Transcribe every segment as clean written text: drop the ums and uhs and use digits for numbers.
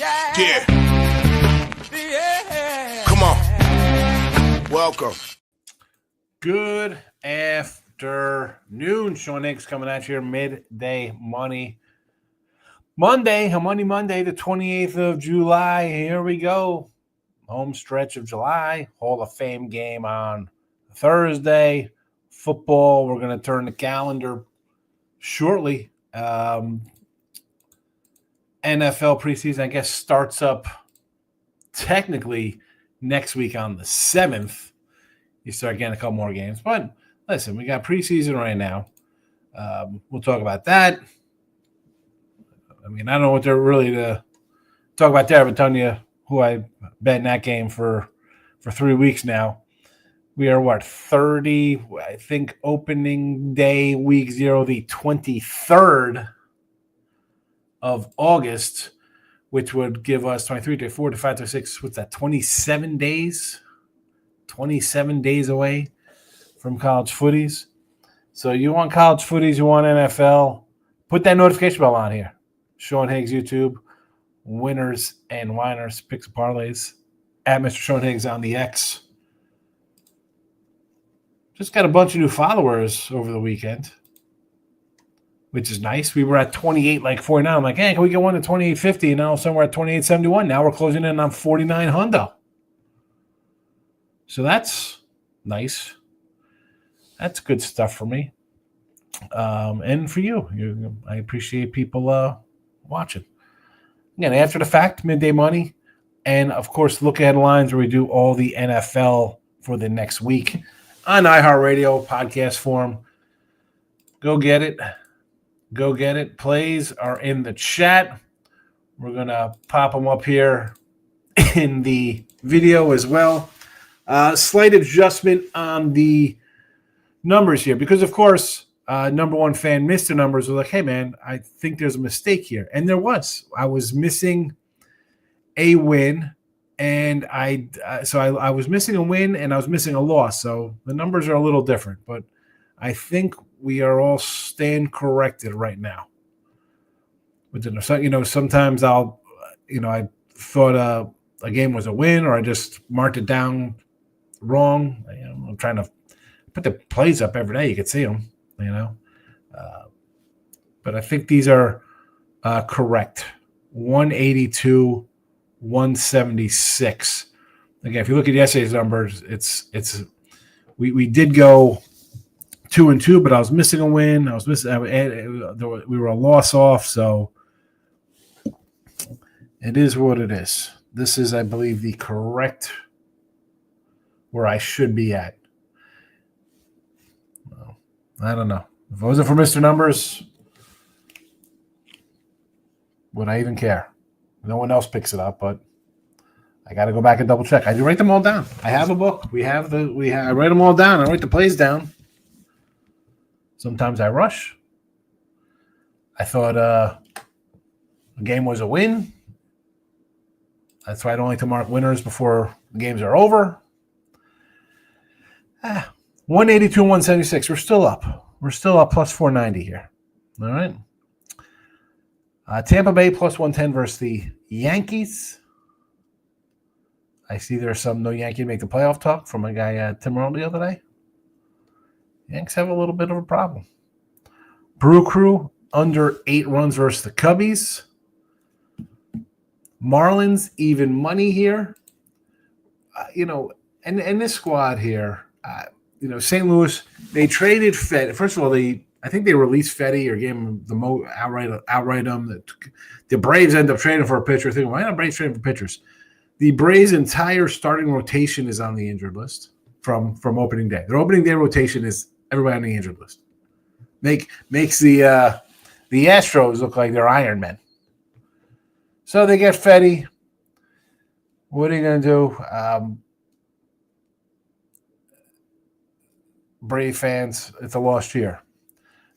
Yeah. Come on. Welcome. Good afternoon. Sean Higgs coming at you here. Midday Money Monday, the 28th of July. Here we go. Home stretch of July. Hall of Fame game on Thursday. Football, we're going to turn the calendar shortly. NFL preseason, I guess, starts up technically next week on the 7th. You start getting a couple more games. But listen, we got preseason right now. We'll talk about that. I mean, I don't know what they're really to talk about there, but telling you who I bet in that game for 3 weeks now. We are, 30, I think, opening day, week 0, the 23rd of August, which would give us 23, 24, 25, 26, what's that, 27 days? 27 days away from college footies. So you want college footies, you want NFL, put that notification bell on here. Sean Higgs YouTube, winners and whiners, picks and parlays, at Mr. Sean Higgs on the X. Just got a bunch of new followers over the weekend, which is nice. We were at 28, like 49. I'm like, hey, can we get one to 28.50? And now somewhere at 28.71. Now we're closing in on 49 hundo. So that's nice. That's good stuff for me. And for you. I appreciate people watching. Again, after the fact, midday money. And, of course, look ahead lines where we do all the NFL for the next week on iHeartRadio podcast form. Go get it. Go get it. Plays are in the chat. We're going to pop them up here in the video as well. Slight adjustment on the numbers here because, of course, number one fan, Mr. Numbers, was like, hey, man, I think there's a mistake here. And there was. I was missing a win, and I was missing a win, and I was missing a loss. So the numbers are a little different. But I think we are all staying corrected right now. But, sometimes I thought a game was a win, or I just marked it down wrong. I'm trying to put the plays up every day. You can see them, but I think these are correct. 182, 176. Again, if you look at yesterday's numbers, we did go 2-2, but I was missing a win. We were a loss off, so it is what it is. This is, I believe, the correct where I should be at. Well, I don't know. If it wasn't for Mr. Numbers, would I even care? No one else picks it up, but I got to go back and double check. I do write them all down. I have a book. I write them all down. I write the plays down. Sometimes I rush. I thought a game was a win. That's why I don't like to mark winners before the games are over. 182, 176. We're still up. We're still up plus 490 here. All right. Tampa Bay plus 110 versus the Yankees. I see there's some no Yankee to make the playoff talk from my guy Tim Roll the other day. Yanks have a little bit of a problem. Brew Crew under 8 runs versus the Cubbies. Marlins even money here. And this squad here, St. Louis, they traded Fed. First of all, I think they released Fetty or gave him the outright him. The Braves end up trading for a pitcher. Thinking, why not Braves trading for pitchers? The Braves' entire starting rotation is on the injured list from opening day. Their opening day rotation is everybody on the injured list. Makes the Astros look like they're Iron Men. So they get Fetty. What are you going to do? Brave fans, it's a lost year.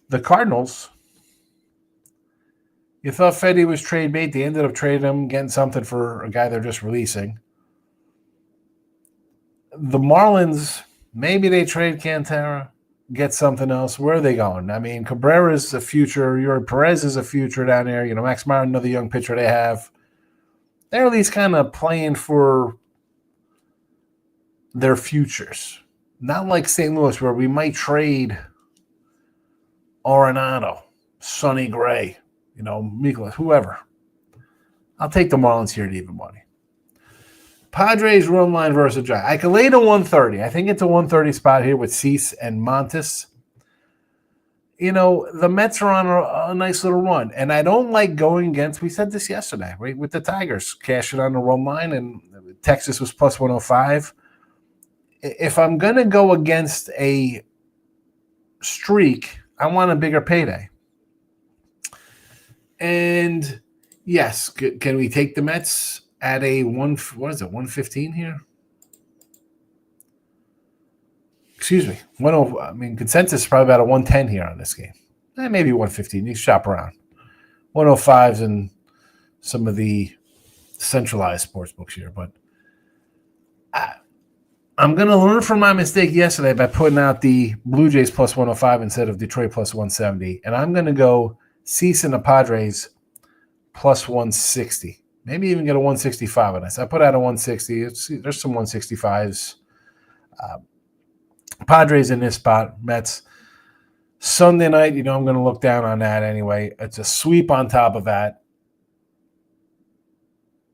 The Cardinals, you thought Fetty was trade bait. They ended up trading him, getting something for a guy they're just releasing. The Marlins, maybe they trade Cantera, get something else. Where are they going? I mean, Cabrera's a future. Perez is a future down there. Max Meyer, another young pitcher they have. they're at least kind of playing for their futures. Not like St. Louis, where we might trade Arenado, Sonny Gray, Mikolas, whoever. I'll take the Marlins here at even money. Padres run line versus Giants. I can lay to 130. I think it's a 130 spot here with Cease and Montes. The Mets are on a nice little run, and I don't like going against. We said this yesterday, right? With the Tigers cashing on the run line, and Texas was plus 105. If I'm going to go against a streak, I want a bigger payday. And yes, can we take the Mets at a 115 here? Excuse me. Consensus is probably about a 110 here on this game. Maybe 115. You shop around. 105s in some of the centralized sports books here. But I'm going to learn from my mistake yesterday by putting out the Blue Jays plus 105 instead of Detroit plus 170. And I'm going to go Cease and the Padres plus 160. Maybe even get a 165 on this. I put out a 160. There's some 165s. Padres in this spot. Mets. Sunday night, I'm going to look down on that anyway. It's a sweep on top of that.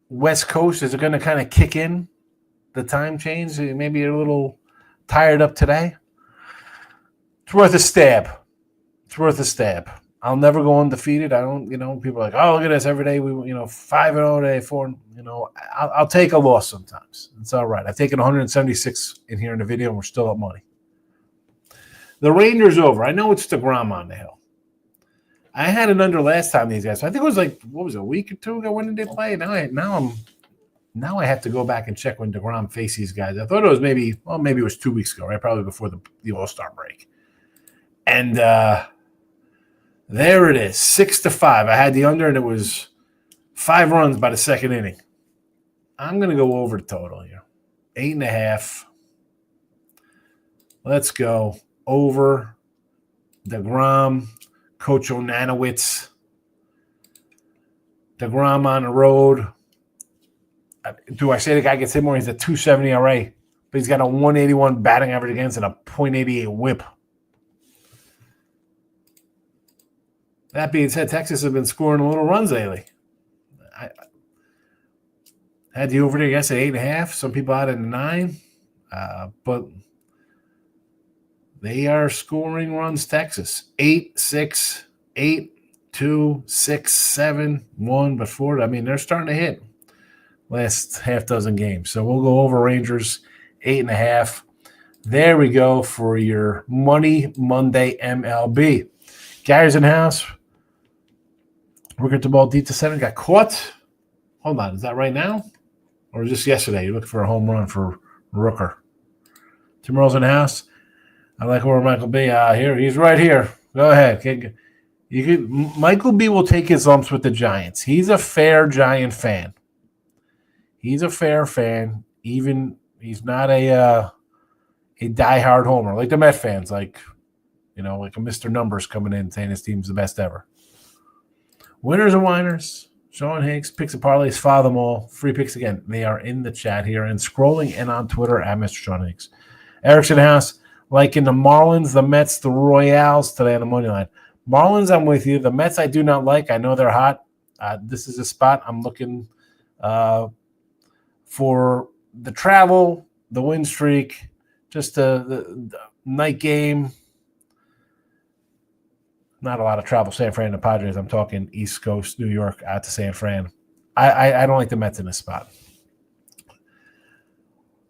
West Coast, is it going to kind of kick in? The time change? Maybe you're a little tired up today. It's worth a stab. I'll never go undefeated. I don't, people are like, oh, look at us every day. We, 5-0 today, 4, I'll take a loss sometimes. It's all right. I've taken 176 in here in the video, and we're still up money. The Rangers over. I know it's DeGrom on the hill. I had an under last time these guys. I think it was a week or two ago. When did they play? Now I have to go back and check when DeGrom faced these guys. I thought it was maybe it was 2 weeks ago, right? Probably before the All-Star break. And there it is, 6-5. I had the under, and it was 5 runs by the second inning. I'm going to go over the total here. 8.5. Let's go. Over. DeGrom, Coach Onanowitz. DeGrom on the road. Do I say the guy gets hit more? He's a 270 ERA, but he's got a 181 batting average against and a .88 whip. That being said, Texas has been scoring a little runs lately. I had the over there yesterday, 8.5. Some people out at 9. But they are scoring runs, Texas. 8, 6, 8, 2, 6, 7, 1, but 4. They're starting to hit last half dozen games. So we'll go over Rangers, 8.5. There we go for your Money Monday MLB. Gary's in the house. We're at the ball deep to 7. Got caught. Hold on. Is that right now? Or just yesterday? You're looking for a home run for Rooker. Tim Earl's in the house. I like where Michael B. Here. He's right here. Go ahead. Michael B. will take his lumps with the Giants. He's a fair Giant fan. He's a fair fan. Even he's not a diehard homer like the Met fans. Like a Mr. Numbers coming in saying his team's the best ever. Winners and whiners. Sean Higgs, picks and parlays, follow them all. Free picks again. They are in the chat here and scrolling and on Twitter at Mr. Sean Higgs. Eric's in the house, liking the Marlins, the Mets, the Royals today on the money line. Marlins, I'm with you. The Mets, I do not like. I know they're hot. This is a spot I'm looking for the travel, the win streak, just the night game. Not a lot of travel, San Fran and the Padres. I'm talking East Coast, New York, out to San Fran. I don't like the Mets in this spot.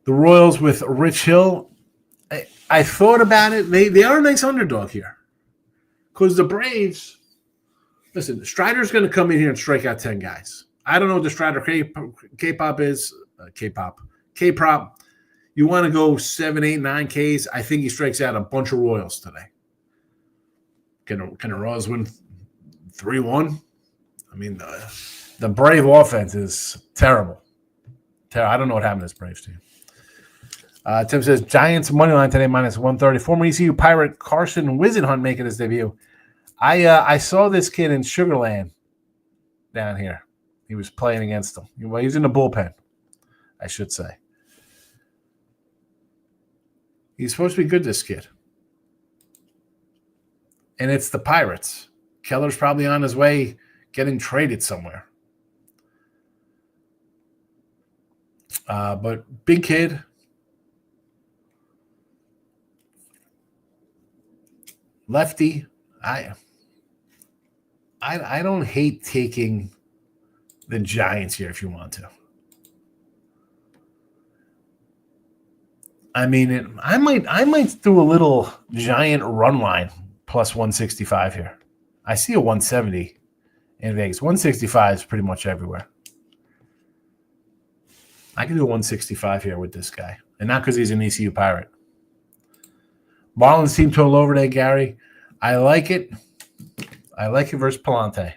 The Royals with Rich Hill. I thought about it. They are a nice underdog here. Because the Braves, listen, Strider's going to come in here and strike out 10 guys. I don't know what the Strider K-pop is. K-prop. You want to go 7, 8, 9 Ks. I think he strikes out a bunch of Royals today. Can the Royals win 3-1? The Brave offense is terrible. I don't know what happened to this Braves team. Tim says, Giants money line today minus 130. Former ECU Pirate Carson Wisenhunt making his debut. I saw this kid in Sugarland down here. He was playing against them. Well, he's in the bullpen, I should say. He's supposed to be good, this kid. And it's the Pirates. Keller's probably on his way getting traded somewhere. But big kid. Lefty. I don't hate taking the Giants here if you want to. I mean, I might do a little Giant run line plus 165 here. I see a 170 in Vegas. 165 is pretty much everywhere. I can do a 165 here with this guy. And not because he's an ECU Pirate. Marlins team total over there, Gary. I like it. I like it versus Palante.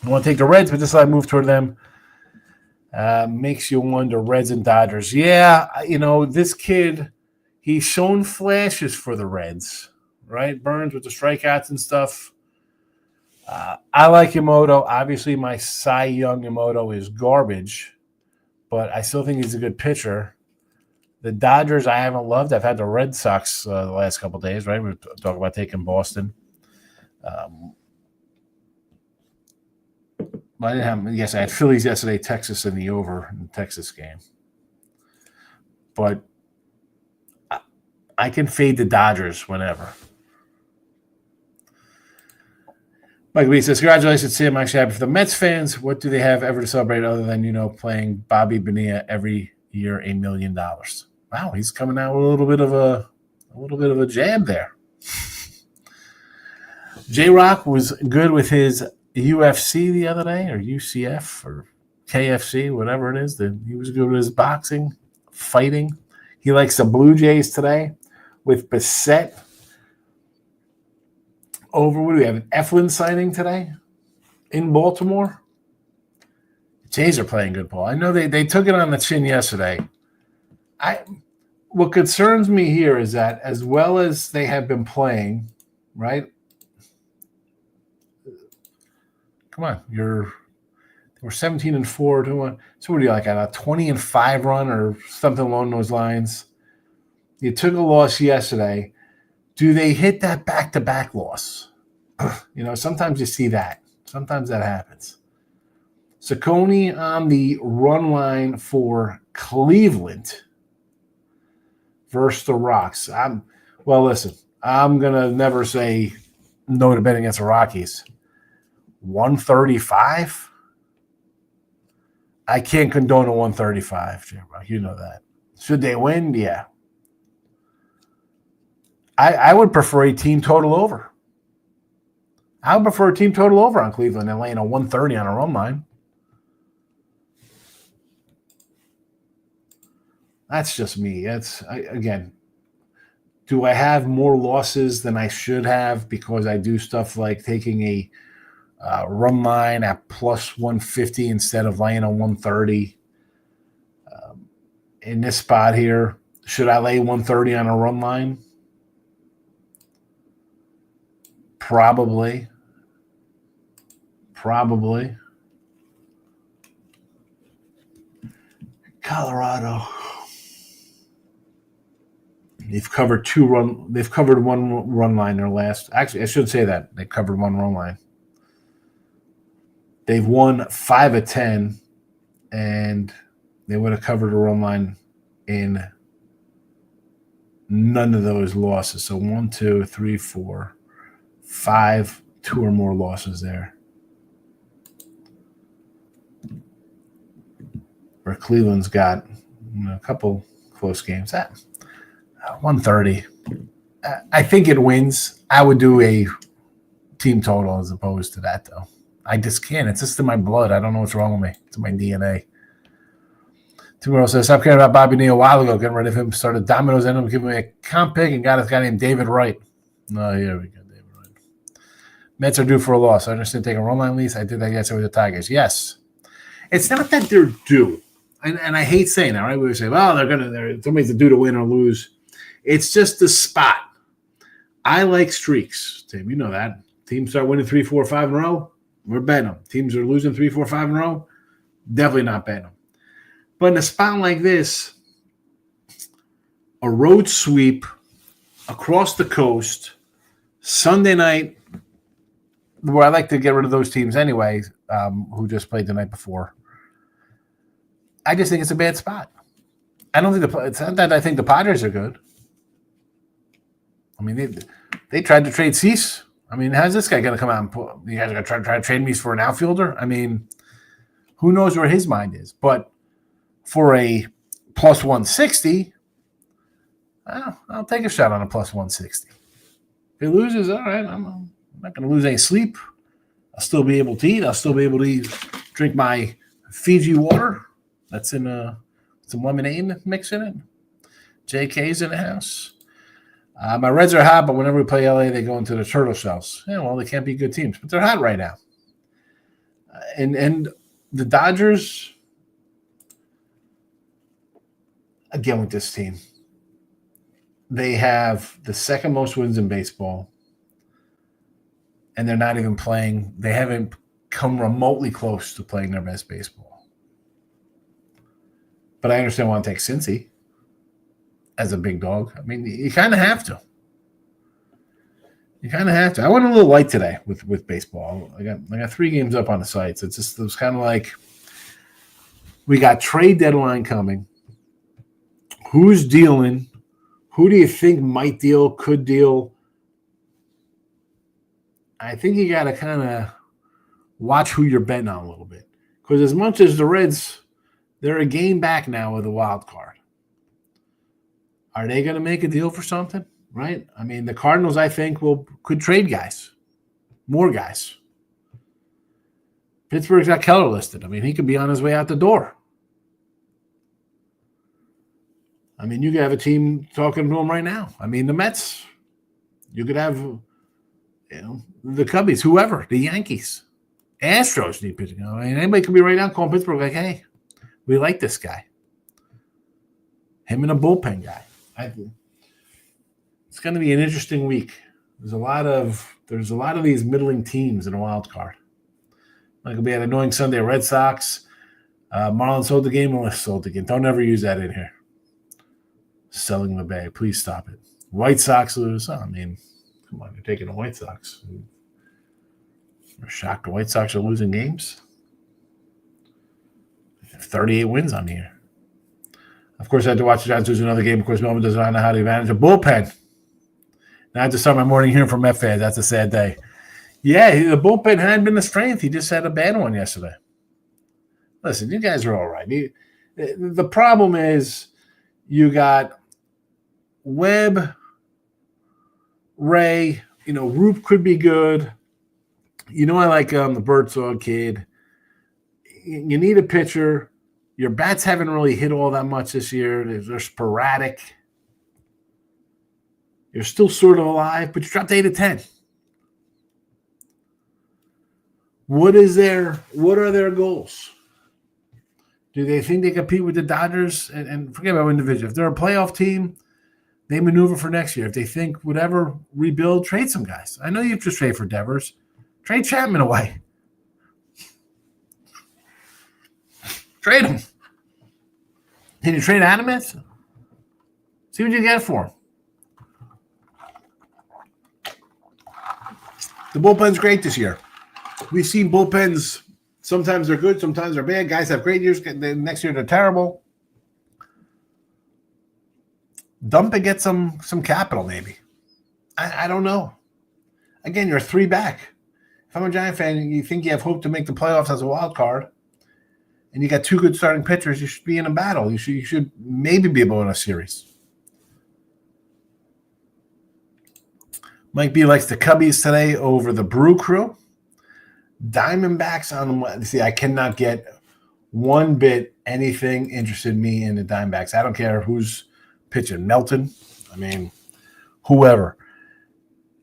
I want to take the Reds, but this I move toward them. Makes you wonder, Reds and Dodgers. Yeah, this kid, he's shown flashes for the Reds, right? Burns with the strikeouts and stuff. I like Yamamoto. Obviously, my Cy Young Yamamoto is garbage, but I still think he's a good pitcher. The Dodgers I haven't loved. I've had the Red Sox the last couple of days, right? We're talking about taking Boston. I didn't have. Yes, I had Phillies yesterday, Texas in the over in the Texas game. But I can fade the Dodgers whenever. Mike B says, congratulations, Sam. I'm actually happy for the Mets fans. What do they have ever to celebrate other than, playing Bobby Bonilla every year $1 million? Wow, he's coming out with a little bit of a jab there. J-Rock was good with his UFC the other day, or UCF, or KFC, whatever it is. He was good with his boxing, fighting. He likes the Blue Jays today with Bissett. Over, what do we have? An Eflin signing today in Baltimore. Jays are playing good ball. I know they took it on the chin yesterday. What concerns me here is that as well as they have been playing, right? Come on, they were 17-4. So what do you like? A 20-5 run or something along those lines? You took a loss yesterday. Do they hit that back-to-back loss? Sometimes you see that. Sometimes that happens. Saccone on the run line for Cleveland versus the Rocks. Listen, I'm going to never say no to betting against the Rockies. 135? I can't condone a 135, J-Rock. You know that. Should they win? Yeah. I would prefer a team total over. I would prefer a team total over on Cleveland than laying a 130 on a run line. That's just me. Again, do I have more losses than I should have because I do stuff like taking a run line at plus 150 instead of laying a 130? In this spot here, should I lay 130 on a run line? Probably. Colorado. They've covered one run line their last. Actually, I should say that they covered one run line. They've won 5 of 10, and they would have covered a run line in none of those losses. So 1, 2, 3, 4, 5, 2 or more losses there. Where Cleveland's got a couple close games. 130. I think it wins. I would do a team total as opposed to that, though. I just can't. It's just in my blood. I don't know what's wrong with me. It's in my DNA. Tomorrow says, stop caring about Bobby Neal a while ago. Getting rid of him. Started dominoes in him. Giving me a comp pick and got a guy named David Wright. Oh, here we go. David Wright. Mets are due for a loss. I understand taking a run line lease. I did that yesterday with the Tigers. Yes. It's not that they're due. And I hate saying that, right? We would say, well, somebody's due to win or lose. It's just the spot. I like streaks, Tim. You know that. Teams start winning 3, 4, 5 in a row. We're betting them. Teams are losing 3, 4, 5 in a row. Definitely not betting them. But in a spot like this, a road sweep across the coast, Sunday night, where I like to get rid of those teams anyway, who just played the night before. I just think it's a bad spot. I don't think it's not that I think the Padres are good. I mean, they tried to trade Cease. I mean, how's this guy going to come out and put? You guys are going to try to trade me for an outfielder? I mean, who knows where his mind is? But for a plus 160, I'll take a shot on a plus 160. If he loses, all right, I'm not going to lose any sleep. I'll still be able to eat. I'll still be able to drink my Fiji water. That's in some lemonade mix in it. JK's in the house. My Reds are hot, but whenever we play LA, they go into the turtle shells. Yeah, well, they can't be good teams, but they're hot right now. And the Dodgers, again with this team, they have the second most wins in baseball, and they're not even playing. They haven't come remotely close to playing their best baseball. But I understand why I take Cincy as a big dog. I mean, you kind of have to. You kind of have to. I went a little light today with baseball. I got 3 games up on the sites. It was kind of like we got trade deadline coming. Who's dealing? Who do you think might deal, could deal? I think you got to kind of watch who you're betting on a little bit. Because as much as the Reds, they're a game back now with a wild card. Are they going to make a deal for something? Right? I mean, the Cardinals, I think, could trade guys. More guys. Pittsburgh's got Keller listed. I mean, he could be on his way out the door. I mean, you could have a team talking to him right now. I mean, the Mets. You could have, the Cubbies, whoever, the Yankees. Astros need pitching. I mean, anybody could be right now calling Pittsburgh like, hey, we like this guy. Him and a bullpen guy. It's going to be an interesting week. There's a lot of these middling teams in a wild card. Like we had annoying Sunday Red Sox. Marlins sold the game, Melissa sold the game. Don't ever use that in here. Selling the Bay. Please stop it. White Sox lose. I mean, come on, you're taking the White Sox. You're shocked the White Sox are losing games. 38 wins on the year. Of course, I had to watch the Giants lose another game. Of course, Melvin does not know how to manage a bullpen. Now I have to start my morning hearing from F-fans. That's a sad day. Yeah, the bullpen hadn't been the strength. He just had a bad one yesterday. Listen, you guys are all right. The problem is you got Webb, Ray, Roop could be good. I like the Birdsong kid. You need a pitcher. Your bats haven't really hit all that much this year. They're sporadic. You're still sort of alive, but you dropped 8 of 10. What are their goals? Do they think they compete with the Dodgers? And forget about individual. If they're a playoff team, they maneuver for next year. If they think whatever, rebuild, trade some guys. I know you just trade for Devers. Trade Chapman away. Trade him. Can you trade Adams? See what you get for him. The bullpen's great this year. We've seen bullpens. Sometimes they're good, sometimes they're bad. Guys have great years. The next year they're terrible. Dump and get some capital, maybe. I don't know. Again, you're 3 back. If I'm a Giant fan and you think you have hope to make the playoffs as a wild card, and you got 2 good starting pitchers, you should be in a battle. You should maybe be able to win a series. Mike B likes the Cubbies today over the Brew Crew. Diamondbacks on the – see, I cannot get one bit anything interested me in the Diamondbacks. I don't care who's pitching. Melton, I mean, whoever.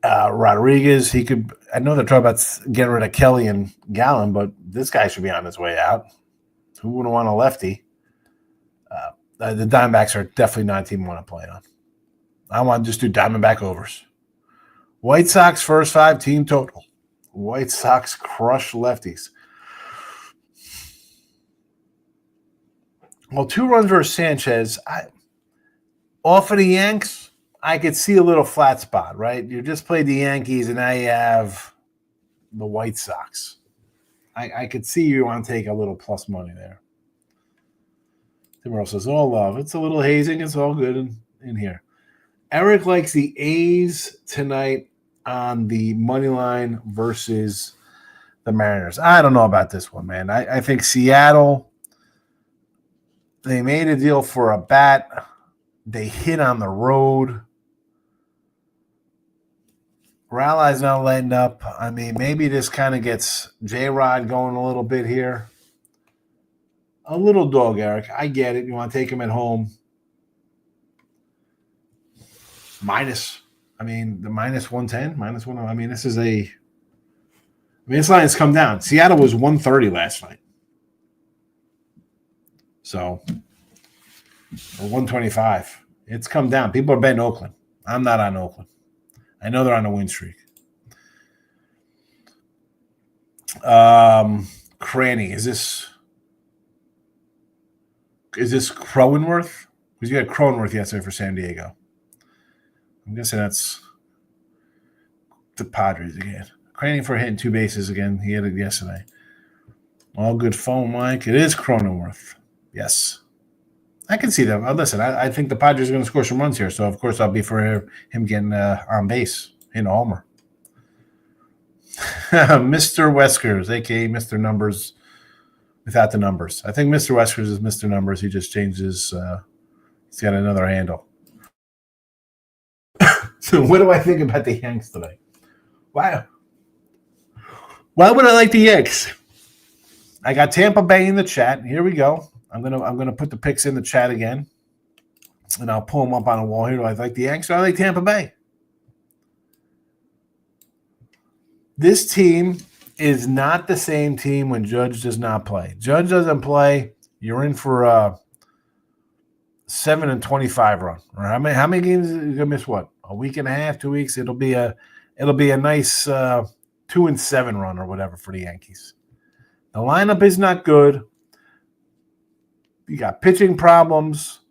Rodriguez, he could – I know they're talking about getting rid of Kelly and Gallen, but this guy should be on his way out. Who wouldn't want a lefty? The Diamondbacks are definitely not a team I want to play on. I want to just do Diamondback overs. White Sox first 5 team total. White Sox crush lefties. Well, 2 runs versus Sanchez. Off of the Yanks, I could see a little flat spot, right? You just played the Yankees, and now you have the White Sox. I could see you want to take a little plus money there. Tim Earl says, all love. It's a little hazing. It's all good in here. Eric likes the A's tonight on the money line versus the Mariners. I don't know about this one, man. I think Seattle, they made a deal for a bat. They hit on the road. Rally's not letting up. I mean, maybe this kind of gets J-Rod going a little bit here. A little dog, Eric. I get it. You want to take him at home. Minus. I mean, the minus 110, minus 1. I mean, this is this line has come down. Seattle was 130 last night. So, or 125. It's come down. People are betting Oakland. I'm not on Oakland. I know they're on a win streak. Cranny, is this Cronenworth? Because you had Cronenworth yesterday for San Diego. I'm guessing that's the Padres again. Cranny for hitting 2 bases again. He hit it yesterday. All good phone, Mike. It is Cronenworth. Yes. I can see that. Listen, I think the Padres are going to score some runs here, so of course I'll be for him getting on base, hitting a homer. Mr. Weskers, a.k.a. Mr. Numbers, without the numbers. I think Mr. Weskers is Mr. Numbers. He just changed his he's got another handle. So what do I think about the Yanks today? Why would I like the Yanks? I got Tampa Bay in the chat. Here we go. I'm gonna put the picks in the chat again, and I'll pull them up on a wall here. Do I like the Yanks or I like Tampa Bay? This team is not the same team when Judge does not play. Judge doesn't play, you're in for a 7-25 run. Or how many games are you gonna miss? What, a week and a half, 2 weeks? It'll be a nice 2-7 run or whatever for the Yankees. The lineup is not good. You got pitching problems.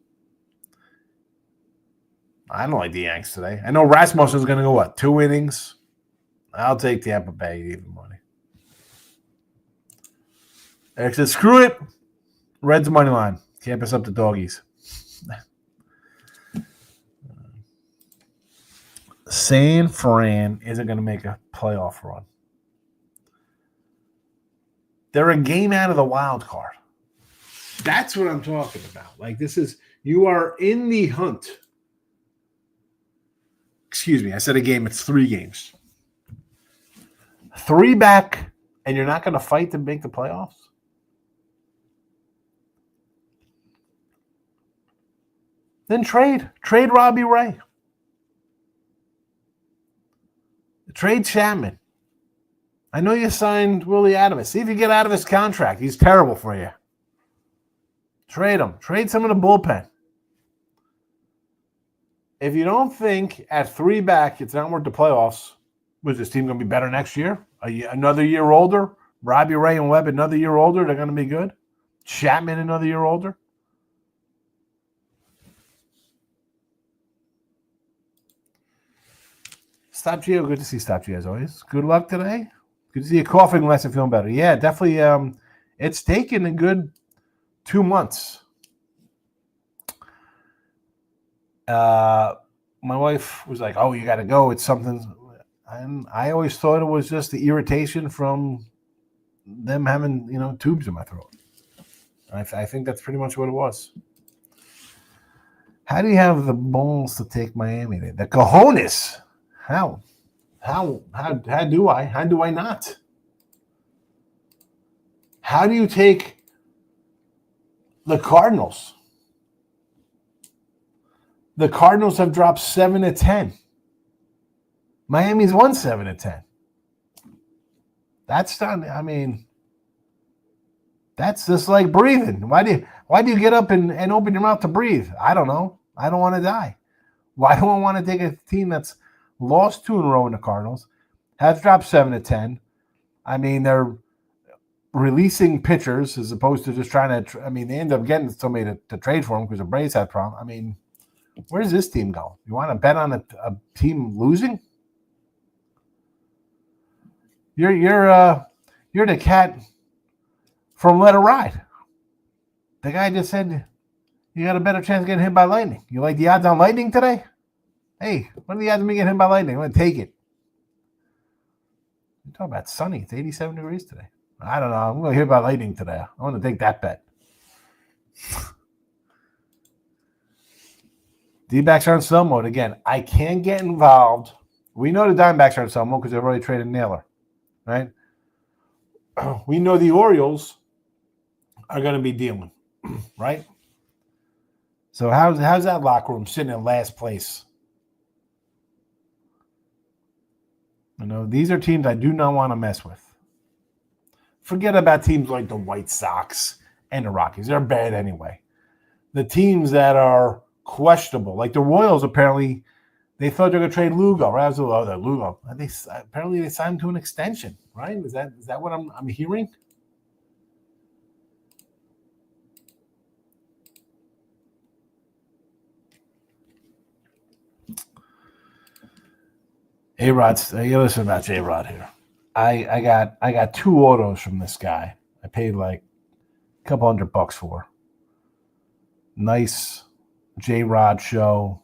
I don't like the Yanks today. I know Rasmussen's going to go, 2 innings? I'll take Tampa Bay even money. Eric says, screw it. Reds money line. Campus up the doggies. San Fran isn't going to make a playoff run. They're a game out of the wild card. That's what I'm talking about. Like, you are in the hunt. Excuse me, I said a game. It's 3 games. 3 back, and you're not going to fight to make the playoffs? Then trade. Trade Robbie Ray. Trade Chapman. I know you signed Willie Adams. See if you get out of his contract. He's terrible for you. Trade him. Trade some of the bullpen. If you don't think at 3 back it's not worth the playoffs, was this team going to be better next year? Another year older? Robbie Ray and Webb another year older? They're going to be good? Chapman another year older? Stop Gio. Good to see Stop Gio as always. Good luck today. Good to see you coughing less and feeling better. Yeah, definitely. It's taken a good 2 months. My wife was like, "Oh, you got to go. It's something." And I always thought it was just the irritation from them having, tubes in my throat. I think that's pretty much what it was. How do you have the balls to take Miami? The cojones. How do I? How do I not? How do you take the Cardinals? The Cardinals have dropped 7-10. Miami's won 7-10. That's not. I mean, that's just like breathing. Why do you get up and open your mouth to breathe? I don't know. I don't want to die. Why do I want to take a team that's lost 2 in a row in the Cardinals, has dropped 7-10, I mean, they're releasing pitchers as opposed to just trying to. They end up getting somebody to trade for them because the Braves had problem. I mean, where's this team go? You want to bet on a team losing? You're the cat from Let It Ride. The guy just said you got a better chance of getting hit by lightning. You like the odds on lightning today? Hey, what are the odds of me getting hit by lightning? I'm going to take it. You're talking about sunny. It's 87 degrees today. I don't know. I'm going to hit by lightning today. I want to take that bet. D-backs are in sell mode. Again, I can't get involved. We know the Diamondbacks are in sell mode because they've already traded Naylor, right? We know the Orioles are going to be dealing, right? So how's that locker room sitting in last place? These are teams I do not want to mess with. Forget about teams like the White Sox and the Rockies. They're bad anyway. The teams that are questionable, like the Royals, apparently they thought they were going to trade Lugo. Right? Lugo. Apparently they signed to an extension, right? Is that what I'm hearing? A-Rod's, you listen about J-Rod here. I got 2 autos from this guy. I paid like a couple $100 for. Nice J-Rod show,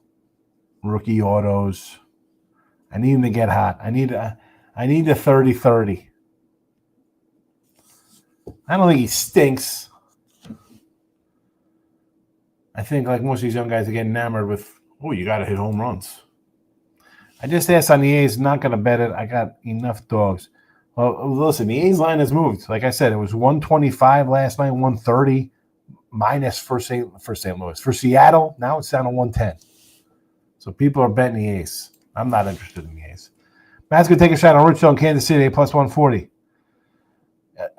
rookie autos. I need him to get hot. I need a 30-30. I don't think he stinks. I think like most of these young guys are getting enamored with, you got to hit home runs. I just asked on the A's, not going to bet it. I got enough dogs. Well, listen, the A's line has moved. Like I said, it was 125 last night, 130 minus for St. Louis. For Seattle, now it's down to 110. So people are betting the A's. I'm not interested in the A's. Matt's going to take a shot on Rich Hill in Kansas City, plus 140.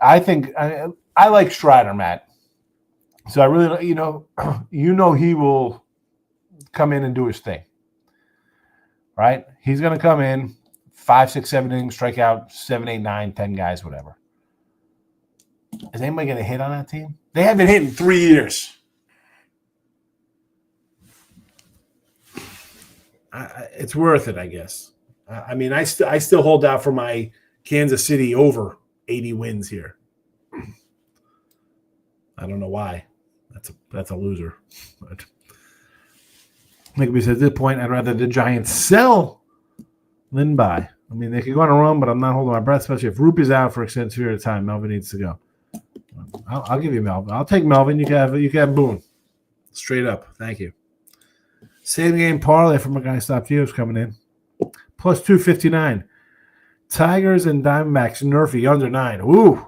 I think I like Strider, Matt. So I really, he will come in and do his thing. Right? He's going to come in 5, 6, 7 innings, strike out 7, 8, 9, 10 guys, whatever. Is anybody going to hit on that team? They haven't hit in 3 years. It's worth it, I guess. I still hold out for my Kansas City over 80 wins here. I don't know why. That's a loser. But like we said, at this point, I'd rather the Giants sell than buy. They could go on a run, but I'm not holding my breath, especially if Roop is out for extended period of time. Melvin needs to go. I'll give you Melvin. I'll take Melvin. You can have Boone. Straight up. Thank you. Same game parlay from a guy Stop Geo's coming in. Plus 259. Tigers and Diamondbacks. Nerfy under 9. Ooh.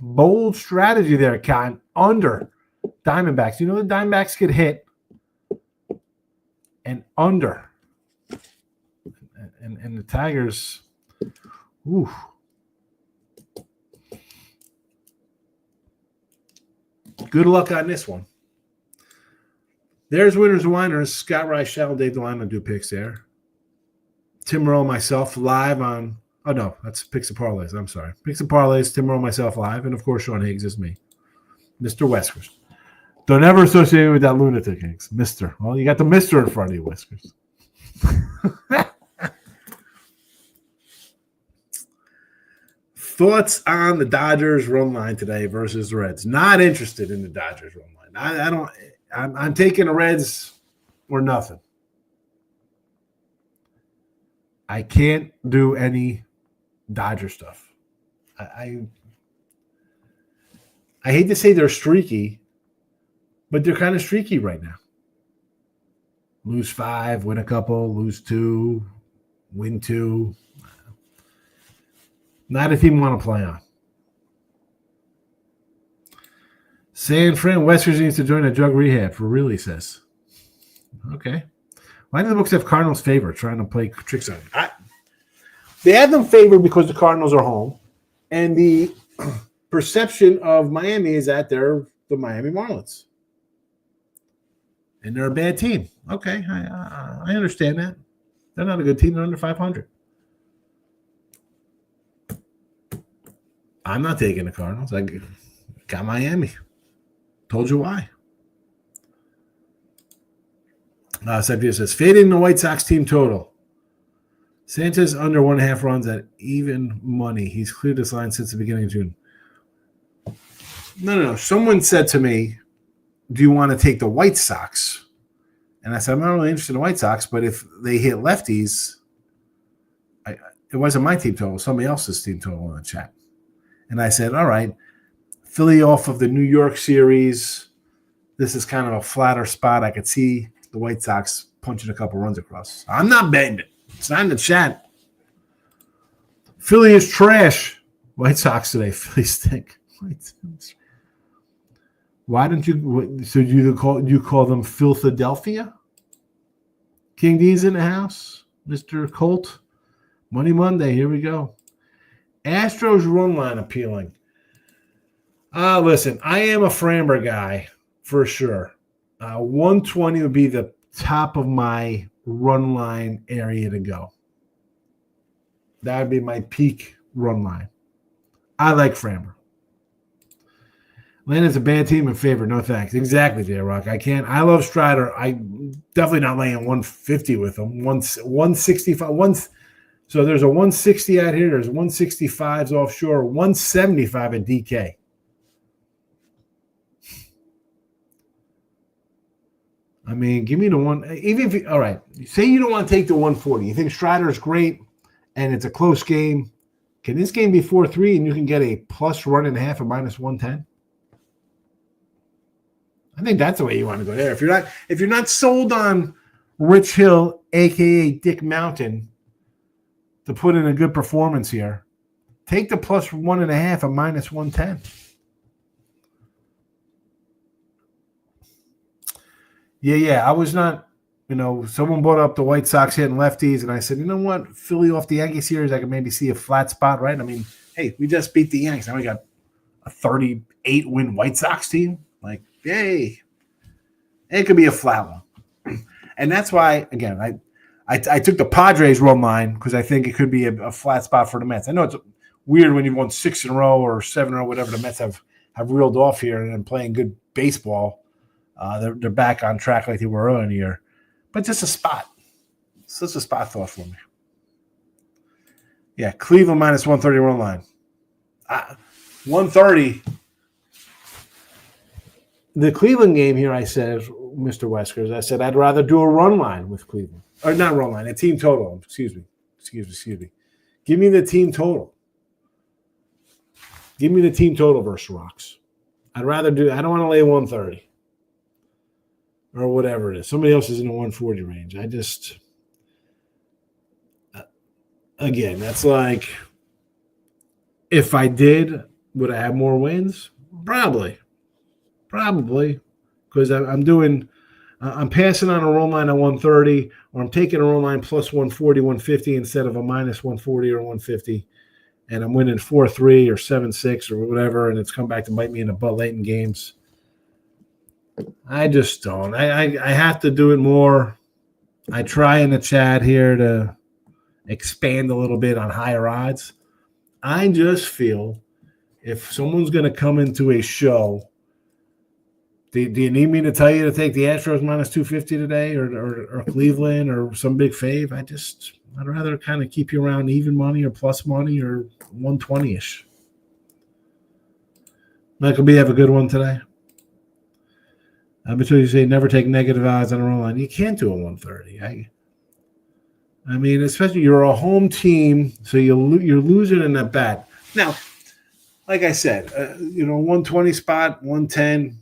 Bold strategy there, Con. Under Diamondbacks. The Diamondbacks could hit. And under. And the Tigers, ooh. Good luck on this one. There's winners and whiners. Scott Reichel, Dave DeLino do picks there. Tim Rowe, myself, live on – no, that's Picks and Parlays. I'm sorry. Picks and Parlays, Tim Rowe, myself, live. And, of course, Sean Higgs is me. Mr. Whiskers. Don't ever associate me with that lunatic, Higgs. Mr. Well, you got the Mr. in front of you, Whiskers. Thoughts on the Dodgers run line today versus the Reds? Not interested in the Dodgers run line. I'm taking the Reds or nothing. I can't do any Dodger stuff. I hate to say they're streaky, but they're kind of streaky right now. Lose 5, win a couple, lose 2, win 2. Not a team want to play on. San Fran Westers needs to join a drug rehab for real, he says. Okay. Why do the books have Cardinals favored trying to play tricks on them? They have them favored because the Cardinals are home. And the perception of Miami is that they're the Miami Marlins. And they're a bad team. Okay, I understand that. They're not a good team. They're under 500. I'm not taking the Cardinals. I got Miami. Told you why. Sepia says, fading the White Sox team total. Sanchez under 1.5 runs at even money. He's cleared this line since the beginning of June. No. Someone said to me, do you want to take the White Sox? And I said, I'm not really interested in the White Sox, but if they hit lefties, it wasn't my team total, somebody else's team total in the chat. And I said, all right, Philly off of the New York series. This is kind of a flatter spot. I could see the White Sox punching a couple runs across. I'm not betting it. It's not in the chat. Philly is trash. White Sox today. Philly stink. Why don't you? So you call them Philadelphia? King D's in the house. Mr. Colt. Money Monday. Here we go. Astros run line appealing. Listen, I am a Framber guy for sure. 120 would be the top of my run line area to go. That would be my peak run line. I like Framber. Atlanta's a bad team in favor. No thanks. Exactly, J-Rock. I can't. I love Strider. I'm definitely not laying 150 with him. 165. So there's a 160 out here. There's 165s offshore. 175 at DK. I mean, give me the one. Even if all right, say you don't want to take the 140. You think Strider is great, and it's a close game. Can this game be 4-3 and you can get a plus run and a half or minus 110? I think that's the way you want to go there. If you're not sold on Rich Hill, aka Dick Mountain, to put in a good performance here, take the plus 1.5 or minus 110. Yeah. I was not, someone brought up the White Sox hitting lefties, and I said, you know what? Philly off the Yankee series, I could maybe see a flat spot, right? I mean, hey, we just beat the Yankees. Now we got a 38-win White Sox team. Like, yay. It could be a flat one. And that's why, again, I took the Padres run line because I think it could be a flat spot for the Mets. I know it's weird when you've won 6 in a row or 7 in a row, whatever the Mets have reeled off here and playing good baseball. They're back on track like they were earlier in the year. But just a spot. It's just a spot thought for me. Yeah, Cleveland minus 130 run line. 130. The Cleveland game here, I said, Mr. Weskers, I said I'd rather do a run line with Cleveland. Or not run line, a team total. Excuse me. Give me the team total. Give me the team total versus Rocks. I don't want to lay 130. Or whatever it is. Somebody else is in the 140 range. I just, again, that's like, if I did, would I have more wins? Probably. Because I'm passing on a roll line at 130, or I'm taking a roll line plus 140, 150 instead of a minus 140 or 150, and I'm winning 4-3 or 7-6 or whatever, and it's come back to bite me in the butt late in games. I just don't. I have to do it more. I try in the chat here to expand a little bit on higher odds. I just feel if someone's going to come into a show, do you need me to tell you to take the Astros minus 250 today or Cleveland or some big fave? I'd rather kind of keep you around even money or plus money or 120-ish. Michael B, have a good one today. Until you say never take negative odds on a roll line. You can't do a 130. I mean, especially you're a home team, so you're losing in that bet. Now, like I said, 120 spot, 110,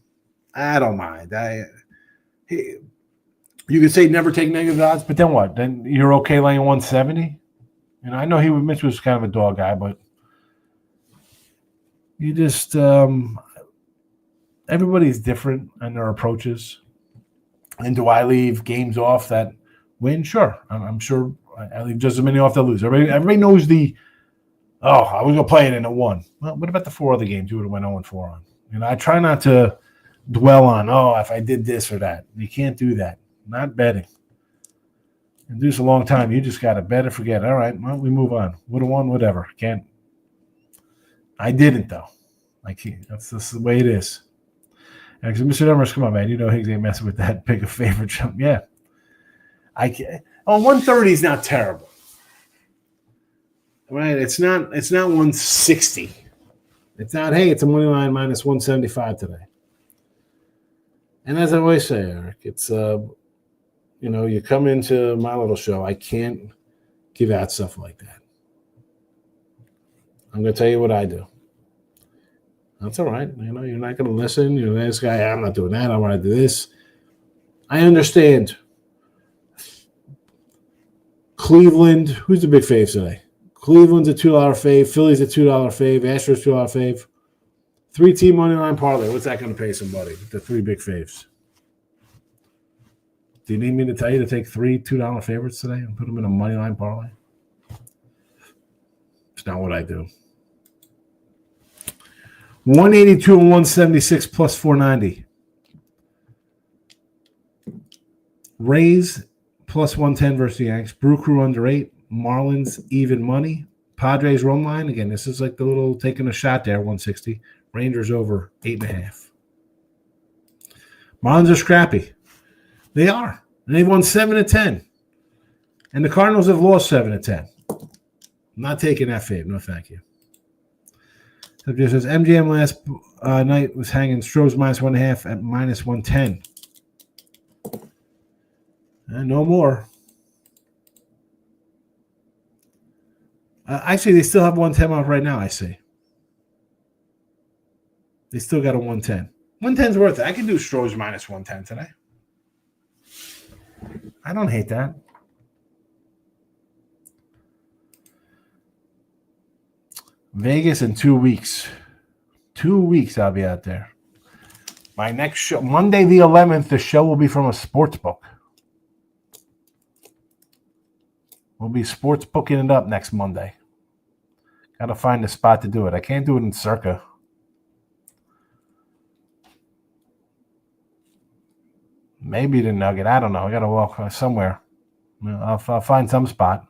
I don't mind. You could say never take negative odds, but then what? Then you're okay laying 170? I know Mitch was kind of a dog guy, but you just everybody's different in their approaches. And do I leave games off that win? Sure. I'm sure I leave just as many off that lose. Everybody knows I was going to play it in a 1. Well, what about the 4 other games you would have went 0-4 on? I try not to dwell on, if I did this or that. You can't do that. Not betting. And do this a long time. You just got to bet or forget. All right, well, we move on. Would have won, whatever. I didn't, though. That's the way it is. Because Mr. Numbers, come on, man. You know Higgs ain't messing with that big a favorite jump. Yeah. I can't. 130 is not terrible. Right? It's not 160. It's not, hey, it's a money line minus 175 today. And as I always say, Eric, it's you come into my little show, I can't give out stuff like that. I'm going to tell you what I do. That's all right. You're not going to listen. You're this guy. I'm not doing that. I want to do this. I understand. Cleveland, who's the big fave today? Cleveland's a $2 fave. Philly's a $2 fave. Astros $2 fave. 3-team money line parlay. What's that going to pay somebody? The 3 big faves. Do you need me to tell you to take 3 $2 favorites today and put them in a money line parlay? It's not what I do. 182 and 176 plus 490. Rays plus 110 versus the Yanks. Brew Crew under 8. Marlins even money. Padres run line. Again, this is like the little taking a shot there, 160. Rangers over 8.5. Marlins are scrappy. They are. And they've won 7 of 10. And the Cardinals have lost 7 of 10. I'm not taking that fave. No, thank you. It just says MGM last night was hanging Stros minus 1.5 at minus 110. And no more. Actually, they still have 110 off right now, I see. They still got a 110. 110's worth it. I can do Stros minus 110 today. I don't hate that. Vegas in 2 weeks. 2 weeks I'll be out there. My next show, Monday the 11th, the show will be from a sports book. We'll be sports booking it up next Monday. Got to find a spot to do it. I can't do it in Circa. Maybe the Nugget. I don't know. I got to walk somewhere. I'll find some spot.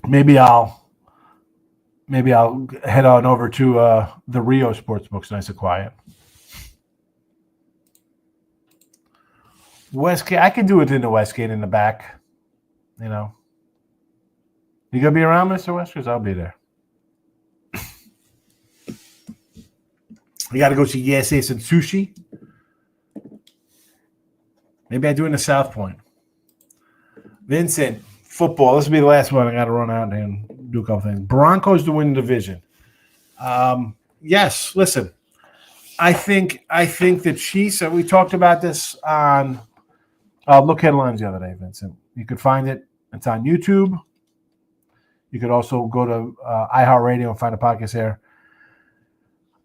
Maybe I'll head on over to the Rio Sportsbook's nice and quiet. Westgate, I could do it in the Westgate in the back. You gonna be around, Mr. West? Because I'll be there. You got to go see Yes Ace and Sushi. Maybe I do it in the South Point. Vincent, football. This will be the last one. I got to run out and do a couple things. Broncos to win the division. Yes, listen. I think the Chiefs, we talked about this on Look Headlines the other day, Vincent. You could find it. It's on YouTube. You could also go to iHeartRadio and find a podcast there.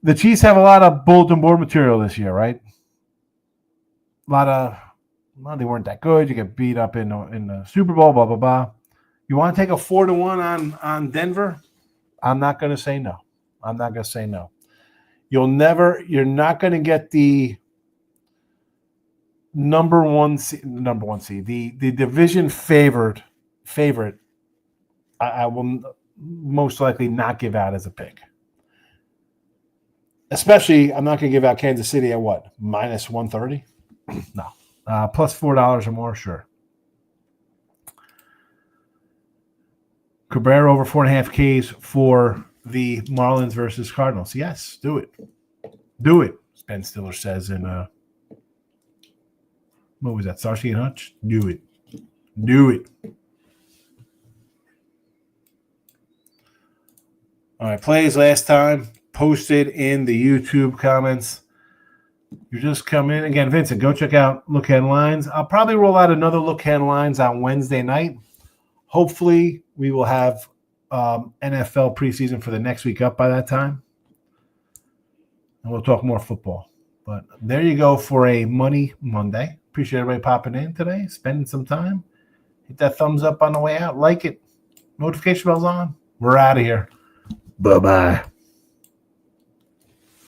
The Chiefs have a lot of bulletin board material this year, right? They weren't that good. You get beat up in the Super Bowl, blah, blah, blah. You want to take a 4-1 on Denver? I'm not going to say no. I'm not going to say no. You're not going to get the number one seed, the division favorite. I will most likely not give out as a pick. Especially, I'm not going to give out Kansas City at what? Minus 130? No. Plus $4 or more, sure. Cabrera over 4.5 Ks for the Marlins versus Cardinals. Yes, do it. Do it. Ben Stiller says in what was that? Starsky and Hutch? Do it. Do it. All right, plays last time. Posted in the YouTube comments. You just come in. Again, Vincent, go check out Look Headlines. I'll probably roll out another Look Headlines on Wednesday night. Hopefully, we will have NFL preseason for the next week up by that time. And we'll talk more football. But there you go for a Money Monday. Appreciate everybody popping in today, spending some time. Hit that thumbs up on the way out. Like it. Notification bell's on. We're out of here. Bye-bye.